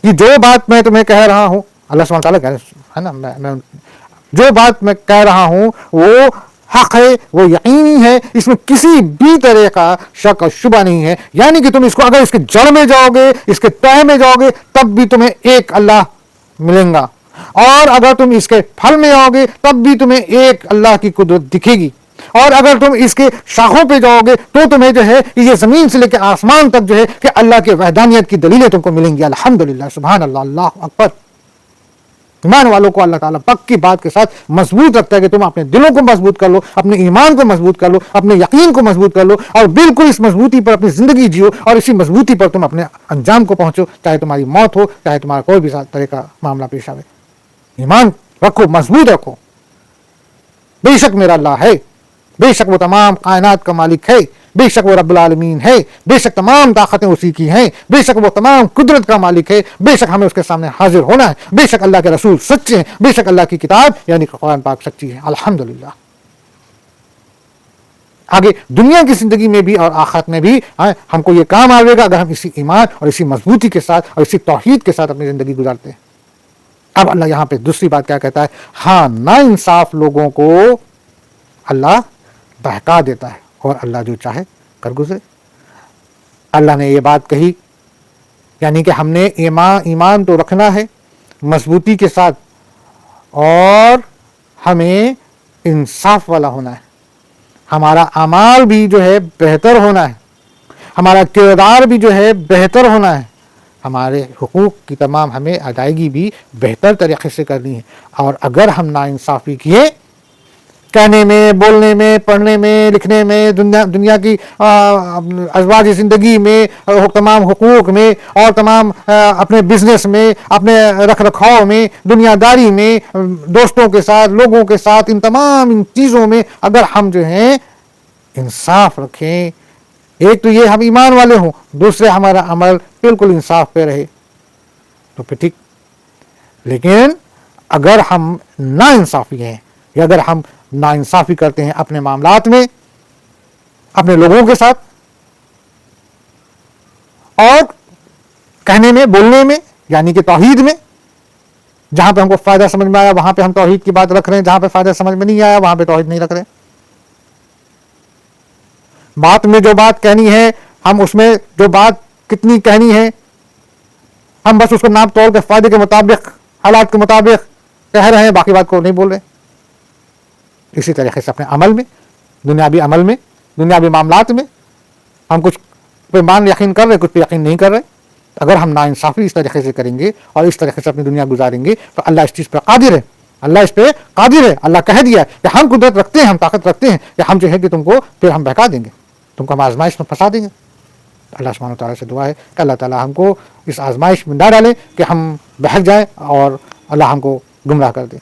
یہ جو بات میں تمہیں کہہ رہا ہوں، اللہ سبحانہ تعالیٰ کہہ رہے ہے نا، میں جو بات میں کہہ رہا ہوں وہ حق ہے، وہ یقینی ہے، اس میں کسی بھی طرح کا شک اور شبہ نہیں ہے. یعنی کہ تم اس کو اگر اس کے جڑ میں جاؤ گے، اس کے تہ میں جاؤ گے، تب بھی تمہیں ایک اللہ ملیں گا، اور اگر تم اس کے پھل میں آؤ گے تب بھی تمہیں ایک اللہ کی قدرت دکھے گی، اور اگر تم اس کے شاخوں پہ جاؤ گے تو تمہیں جو ہے یہ زمین سے لے کے آسمان تک جو ہے کہ اللہ کے وحدانیت کی دلیلیں تم کو ملیں گی. الحمدللہ، سبحان اللہ، اللہ اکبر. ایمان والوں کو اللہ تعالیٰ پکی بات کے ساتھ مضبوط رکھتا ہے کہ تم اپنے دلوں کو مضبوط کر لو، اپنے ایمان کو مضبوط کر لو، اپنے یقین کو مضبوط کر لو، اور بالکل اس مضبوطی پر اپنی زندگی جیو، اور اسی مضبوطی پر تم اپنے انجام کو پہنچو، چاہے تمہاری موت ہو، چاہے تمہارا کوئی بھی طرح کا معاملہ پیش آئے. ایمان رکھو، مضبوط رکھو. بے شک میرا اللہ ہے، بے شک وہ تمام کائنات کا مالک ہے، بے شک وہ رب العالمین ہے، بے شک تمام طاقتیں اسی کی ہیں، بے شک وہ تمام قدرت کا مالک ہے، بے شک ہمیں اس کے سامنے حاضر ہونا ہے، بے شک اللہ کے رسول سچے ہیں، بے شک اللہ کی کتاب یعنی قرآن پاک سچی ہے. الحمدللہ. آگے دنیا کی زندگی میں بھی اور آخرت میں بھی ہم کو یہ کام آئے گا اگر ہم اسی ایمان اور اسی مضبوطی کے ساتھ اور اسی توحید کے ساتھ اپنی زندگی گزارتے ہیں. اب اللہ یہاں پہ دوسری بات کیا کہتا ہے؟ ہاں، نا انصاف لوگوں کو اللہ بہکا دیتا ہے اور اللہ جو چاہے کر گزرے. اللہ نے یہ بات کہی، یعنی کہ ہم نے ایمان تو رکھنا ہے مضبوطی کے ساتھ، اور ہمیں انصاف والا ہونا ہے. ہمارا اعمال بھی جو ہے بہتر ہونا ہے، ہمارا کردار بھی جو ہے بہتر ہونا ہے، ہمارے حقوق کی تمام ہمیں ادائیگی بھی بہتر طریقے سے کرنی ہے. اور اگر ہم ناانصافی کیے کہنے میں، بولنے میں، پڑھنے میں، لکھنے میں، دنیا کی ازواجی زندگی میں، تمام حقوق میں، اور تمام اپنے بزنس میں، اپنے رکھ رکھاؤ میں، دنیا داری میں، دوستوں کے ساتھ، لوگوں کے ساتھ، ان تمام چیزوں میں اگر ہم جو ہیں انصاف رکھیں، ایک تو یہ ہم ایمان والے ہوں، دوسرے ہمارا عمل بالکل انصاف پہ رہے تو پھر ٹھیک. لیکن اگر ہم نا انصافی ہیں، یا اگر ہم نا انصافی کرتے ہیں اپنے معاملات میں، اپنے لوگوں کے ساتھ، اور کہنے میں، بولنے میں، یعنی کہ توحید میں، جہاں پہ ہم کو فائدہ سمجھ میں آیا وہاں پہ ہم توحید کی بات رکھ رہے ہیں، جہاں پہ فائدہ سمجھ میں نہیں آیا وہاں پہ توحید نہیں رکھ رہے. بات میں جو بات کہنی ہے ہم اس میں جو بات کتنی کہنی ہے ہم بس اس کو ناپ توڑ کے فائدے کے مطابق، حالات کے مطابق کہہ رہے ہیں، باقی بات کو نہیں بول رہے. اسی طریقے سے اپنے عمل میں، دنیاوی عمل میں، دنیاوی معاملات میں ہم کچھ پہ مان یقین کر رہے، کچھ پہ یقین نہیں کر رہے. اگر ہم ناانصافی اس طریقے سے کریں گے اور اس طریقے سے اپنی دنیا گزاریں گے تو اللہ اس چیز پہ قادر ہے، اللہ اس پہ قادر ہے. اللہ کہہ دیا کہ ہم قدرت رکھتے ہیں، ہم طاقت رکھتے ہیں کہ ہم جو ہے کہ تم کو پھر ہم بہکا دیں گے، تم کو ہم آزمائش میں پھنسا دیں گے. اللہ سبحانہ تعالیٰ سے دعا ہے کہ اللہ تعالیٰ ہم کو اس آزمائش میں نہ ڈالے کہ ہم بہک جائیں اور اللہ ہم کو گمراہ کر دے.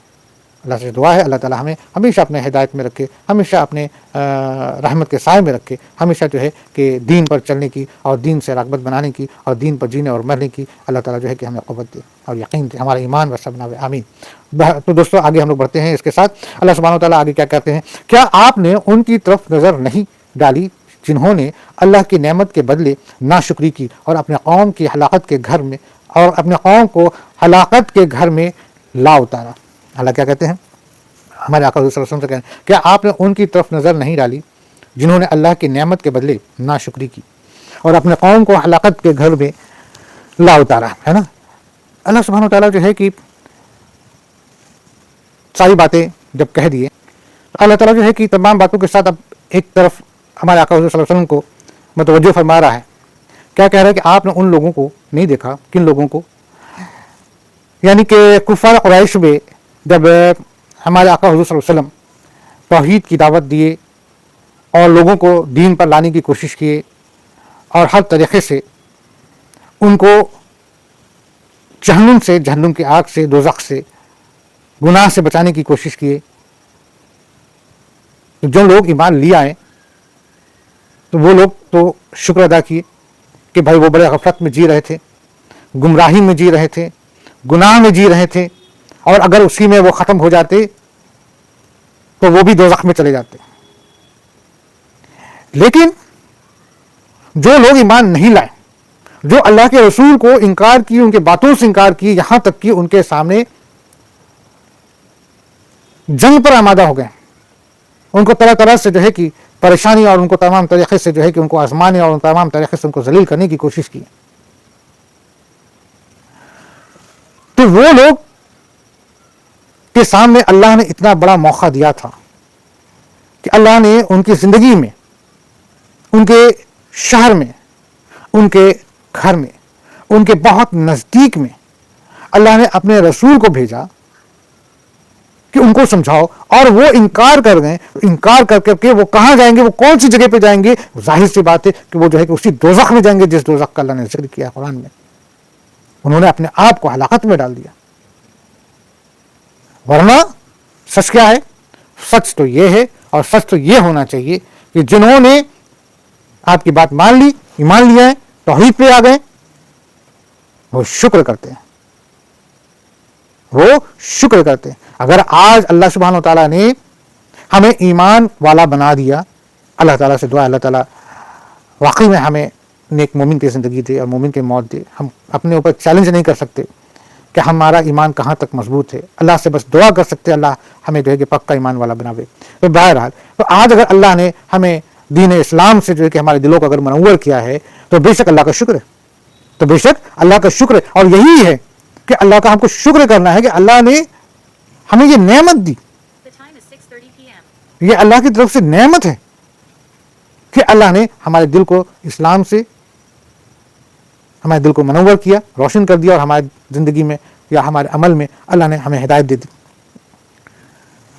اللہ سے دعا ہے اللہ تعالیٰ ہمیں ہمیشہ اپنے ہدایت میں رکھے، ہمیشہ اپنے رحمت کے سائے میں رکھے، ہمیشہ جو ہے کہ دین پر چلنے کی اور دین سے راغبت بنانے کی اور دین پر جینے اور مرنے کی اللہ تعالیٰ جو ہے کہ ہمیں قوت دے اور یقین دے، ہمارا ایمان ویسا بناوے. آمین. تو دوستو آگے ہم لوگ بڑھتے ہیں اس کے ساتھ. اللہ سبحانہ تعالیٰ آگے کیا کہتے ہیں؟ کیا آپ نے ان کی طرف نظر نہیں ڈالی جنہوں نے اللہ کی نعمت کے بدلے ناشکری کی اور اپنے قوم کی ہلاکت کے گھر میں اور اپنے قوم کو ہلاکت کے گھر میں لا اتارا. اللہ کیا کہتے ہیں؟ ہمارے آقا صلی اللہ علیہ وسلم سے کہتے ہیں کیا آپ نے ان کی طرف نظر نہیں ڈالی جنہوں نے اللہ کی نعمت کے بدلے ناشکری کی اور اپنے قوم کو ہلاکت کے گھر میں لا اتارا. ہے نا. اللہ سبحانہ تعالیٰ جو ہے کہ ساری باتیں جب کہہ دیے اللہ تعالیٰ جو ہے کہ تمام باتوں کے ساتھ اب ایک طرف ہمارے آقا صلی اللہ علیہ وسلم کو متوجہ فرما رہا ہے. کیا کہہ رہا ہے کہ آپ نے ان لوگوں کو نہیں دیکھا؟ کن لوگوں کو؟ یعنی کہ کفار قریش میں جب ہمارے آقا حضور صلی اللہ علیہ وسلم توحید کی دعوت دیے اور لوگوں کو دین پر لانے کی کوشش کیے اور ہر طریقے سے ان کو جہنم سے، جہنم کی آگ سے، دوزخ سے، گناہ سے بچانے کی کوشش کیے، تو جو لوگ ایمان لے آئے تو وہ لوگ تو شکر ادا کیے کہ بھائی وہ بڑے غفلت میں جی رہے تھے، گمراہی میں جی رہے تھے، گناہ میں جی رہے تھے، اور اگر اسی میں وہ ختم ہو جاتے تو وہ بھی دوزخ میں چلے جاتے. لیکن جو لوگ ایمان نہیں لائے، جو اللہ کے رسول کو انکار کی، ان کے باتوں سے انکار کی، یہاں تک کہ ان کے سامنے جنگ پر آمادہ ہو گئے، ان کو طرح طرح سے جو ہے کہ پریشانی اور ان کو تمام طریقے سے جو ہے کہ ان کو آزمانے اور ان تمام طریقے سے ان کو ذلیل کرنے کی کوشش کی. تو وہ لوگ کے سامنے اللہ نے اتنا بڑا موقع دیا تھا کہ اللہ نے ان کی زندگی میں، ان کے شہر میں، ان کے گھر میں، ان کے بہت نزدیک میں اللہ نے اپنے رسول کو بھیجا کہ ان کو سمجھاؤ، اور وہ انکار کر گئے. انکار کر کے وہ کہاں جائیں گے، وہ کون سی جگہ پہ جائیں گے؟ ظاہر سی بات ہے کہ وہ جو ہے کہ اسی دوزخ میں جائیں گے جس دوزخ کا اللہ نے ذکر کیا قرآن میں. انہوں نے اپنے آپ کو ہلاکت میں ڈال دیا. ورنہ سچ کیا ہے؟ سچ تو یہ ہے، اور سچ تو یہ ہونا چاہیے کہ جنہوں نے آپ کی بات مان لی، ایمان لیا ہے، توحید پہ آ گئے، وہ شکر کرتے ہیں، وہ شکر کرتے ہیں. اگر آج اللہ سبحانہ و تعالیٰ نے ہمیں ایمان والا بنا دیا، اللہ تعالیٰ سے دعا اللہ تعالیٰ واقعی میں ہمیں نیک مومن کی زندگی دے اور مومن کی موت دے. ہم اپنے اوپر چیلنج نہیں کر سکتے کہ ہمارا ایمان کہاں تک مضبوط ہے، اللہ سے بس دعا کر سکتے اللہ ہمیں جو ہے کہ پکا ایمان والا بناوے. تو بہرحال تو آج اگر اللہ نے ہمیں دین اسلام سے جو ہے کہ ہمارے دلوں کو اگر منور کیا ہے تو بے شک اللہ کا شکر ہے، تو بے شک اللہ کا شکر ہے. اور یہی ہے کہ اللہ کا ہم کو شکر کرنا ہے کہ اللہ نے ہمیں یہ نعمت دی. یہ اللہ کی طرف سے نعمت ہے کہ اللہ نے ہمارے دل کو اسلام سے، ہمارے دل کو منور کیا، روشن کر دیا، اور ہماری زندگی میں یا ہمارے عمل میں اللہ نے ہمیں ہدایت دے دی.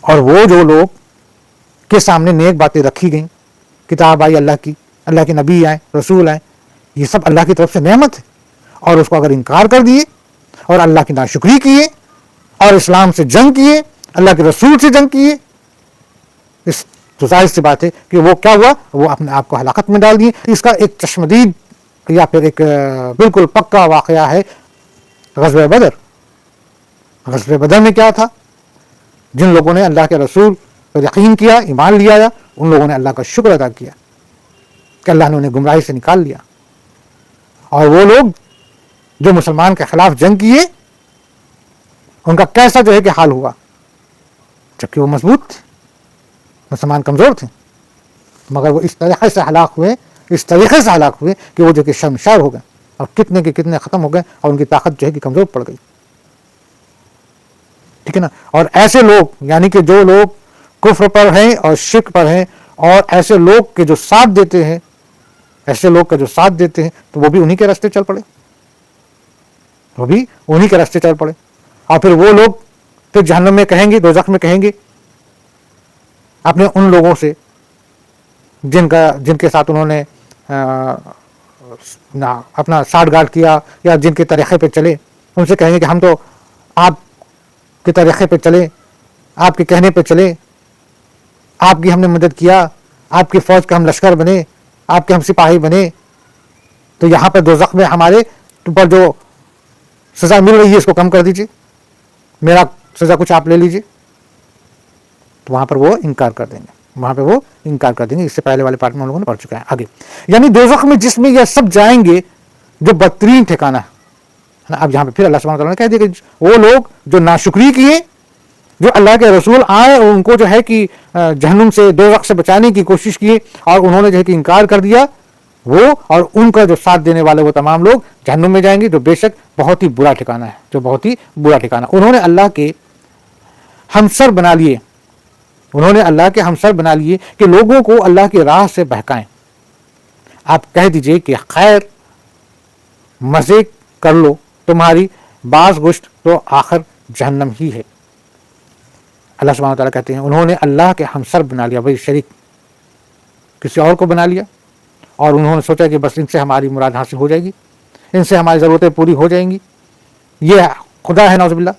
اور وہ جو لوگ کے سامنے نیک باتیں رکھی گئیں، کتاب آئی اللہ کی، اللہ کے نبی آئے، رسول آئے، یہ سب اللہ کی طرف سے نعمت ہے. اور اس کو اگر انکار کر دیے اور اللہ کی ناشکری کیے اور اسلام سے جنگ کیے، اللہ کے رسول سے جنگ کیے، اس تو ظاہر سی بات ہے کہ وہ کیا ہوا، وہ اپنے آپ کو ہلاکت میں ڈال دیے. اس کا ایک چشمدید یا پھر ایک بالکل پکا واقعہ ہے غزوہ بدر. غزوہ بدر میں کیا تھا؟ جن لوگوں نے اللہ کے رسول پر یقین کیا، ایمان لیا، ان لوگوں نے اللہ کا شکر ادا کیا کہ اللہ نے انہیں گمراہی سے نکال لیا. اور وہ لوگ جو مسلمان کے خلاف جنگ کیے، ان کا کیسا جو ہے کہ حال ہوا، جبکہ وہ مضبوط تھے، مسلمان کمزور تھے، مگر وہ اس طریقے سے ہلاک ہوئے کہ وہ جو کہ شرمشار ہو گئے، اور کتنے کے کتنے ختم ہو گئے، اور ان کی طاقت جو ہے کہ کمزور پڑ گئی. ٹھیک ہے نا. اور ایسے لوگ یعنی کہ جو لوگ کفر پر ہیں اور شرک پر ہیں، اور ایسے لوگ کے جو ساتھ دیتے ہیں، تو وہ بھی انہی کے راستے چل پڑے، اور پھر وہ لوگ پھر جہنم میں کہیں گے، دوزخ میں کہیں گے اپنے ان لوگوں سے جن کے ساتھ انہوں نے اپنا ساٹھ گاٹھ کیا یا جن کے طریقے پہ چلے، ان سے کہیں گے کہ ہم تو آپ کے طریقے پہ چلے، آپ کے کہنے پہ چلے، آپ کی ہم نے مدد کیا، آپ کی فوج کا ہم لشکر بنے، آپ کے ہم سپاہی بنے، تو یہاں پر دوزخ میں ہمارے اوپر جو سزا مل رہی ہے اس کو کم کر دیجیے، میرا سزا کچھ آپ لے لیجیے. تو وہاں پر وہ انکار کر دیں گے. اس سے پہلے والے پارٹ میں ہم لوگوں نے پڑھ چکا ہے. آگے یعنی دوزخ میں جس میں یہ سب جائیں گے جو بدترین ٹھکانہ ہے. اب یہاں پہ پھر اللہ سبحانہ وتعالیٰ نے کہہ دیا کہ وہ لوگ جو ناشکری کیے، جو اللہ کے رسول آئے اور ان کو جو ہے کہ جہنم سے، دوزخ سے بچانے کی کوشش کی، اور انہوں نے جو ہے کہ انکار کر دیا، وہ اور ان کا جو ساتھ دینے والے وہ تمام لوگ جہنم میں جائیں گے، جو بے شک بہت ہی برا ٹھکانہ ہے. انہوں نے اللہ کے ہمسر بنا لیے کہ لوگوں کو اللہ کی راہ سے بہکائیں. آپ کہہ دیجئے کہ خیر مزے کر لو، تمہاری باز گشت تو آخر جہنم ہی ہے. اللہ سبحانہ وتعالیٰ کہتے ہیں انہوں نے اللہ کے ہمسر بنا لیا، بھائی شریک کسی اور کو بنا لیا، اور انہوں نے سوچا کہ بس ان سے ہماری مراد حاصل ہو جائے گی، ان سے ہماری ضرورتیں پوری ہو جائیں گی، یہ خدا ہے نعوذ باللہ.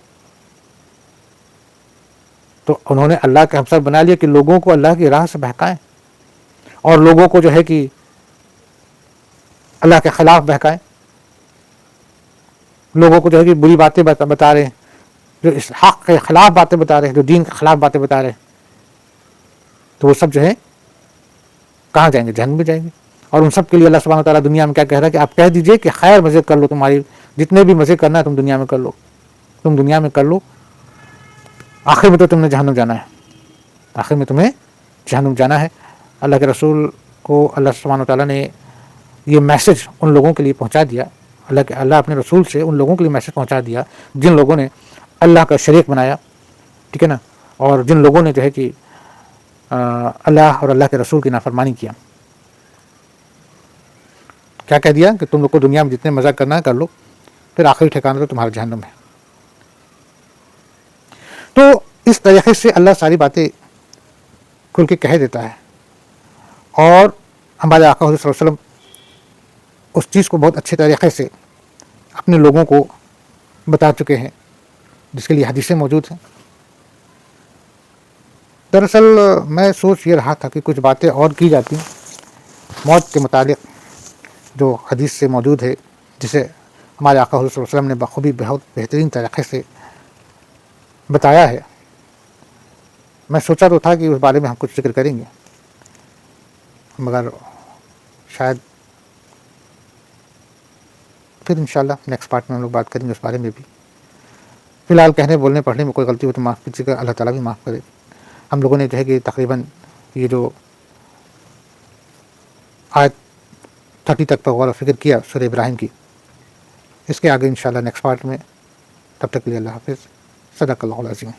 تو انہوں نے اللہ کے ہمسر بنا لیا کہ لوگوں کو اللہ کی راہ سے بہکائیں، اور لوگوں کو جو ہے کہ اللہ کے خلاف بہکائیں، لوگوں کو جو ہے کہ بری باتیں بتا رہے ہیں، جو اس حق کے خلاف باتیں بتا رہے ہیں، جو دین کے خلاف باتیں بتا رہے ہیں، تو وہ سب جو ہے کہاں جائیں گے؟ جہنم میں جائیں گے. اور ان سب کے لیے اللہ سبحانہ تعالیٰ دنیا میں کیا کہہ رہا ہے کہ آپ کہہ دیجئے کہ خیر مزے کر لو، تمہاری جتنے بھی مزے کرنا ہے تم دنیا میں کر لو، تم دنیا میں کر لو، آخر میں تو تم نے جہنم جانا ہے، آخر میں تمہیں جہنم جانا ہے۔ اللہ کے رسول کو اللہ سبحانہ تعالیٰ نے یہ میسج ان لوگوں کے لیے پہنچا دیا، اللہ اپنے رسول سے ان لوگوں کے لیے میسج پہنچا دیا جن لوگوں نے اللہ کا شریک بنایا، ٹھیک ہے نا، اور جن لوگوں نے جو ہے کہ اللہ اور اللہ کے رسول کی نافرمانی کیا۔ کیا کہہ دیا کہ تم لوگ کو دنیا میں جتنے مزہ کرنا ہے کر لو، پھر آخری ٹھکانہ تو تمہارا جہنم ہے۔ تو اس طریقے سے اللہ ساری باتیں کھل کے کہہ دیتا ہے، اور ہمارے آقا حضرت صلی اللہ علیہ وسلم اس چیز کو بہت اچھے طریقے سے اپنے لوگوں کو بتا چکے ہیں، جس کے لیے حدیثیں موجود ہیں۔ دراصل میں سوچ یہ رہا تھا کہ کچھ باتیں اور کی جاتی موت کے متعلق جو حدیث سے موجود ہے، جسے ہمارے آقا حضرت صلی اللہ علیہ وسلم نے بخوبی بہت بہترین طریقے سے بتایا ہے۔ میں سوچا تو تھا کہ اس بارے میں ہم کچھ ذکر کریں گے، مگر شاید پھر انشاءاللہ نیکسٹ پارٹ میں ہم لوگ بات کریں گے اس بارے میں بھی۔ فی الحال کہنے بولنے پڑھنے میں کوئی غلطی ہو تو معاف کیجیے گا، اللہ تعالیٰ بھی معاف کرے۔ ہم لوگوں نے جو ہے کہ تقریباً یہ جو آیت 30 تک پر غور و فکر کیا سورہ ابراہیم کی، اس کے آگے انشاءاللہ نیکسٹ پارٹ میں، تب تک کے لیے اللہ حافظ۔ صدق اللہ العظیم۔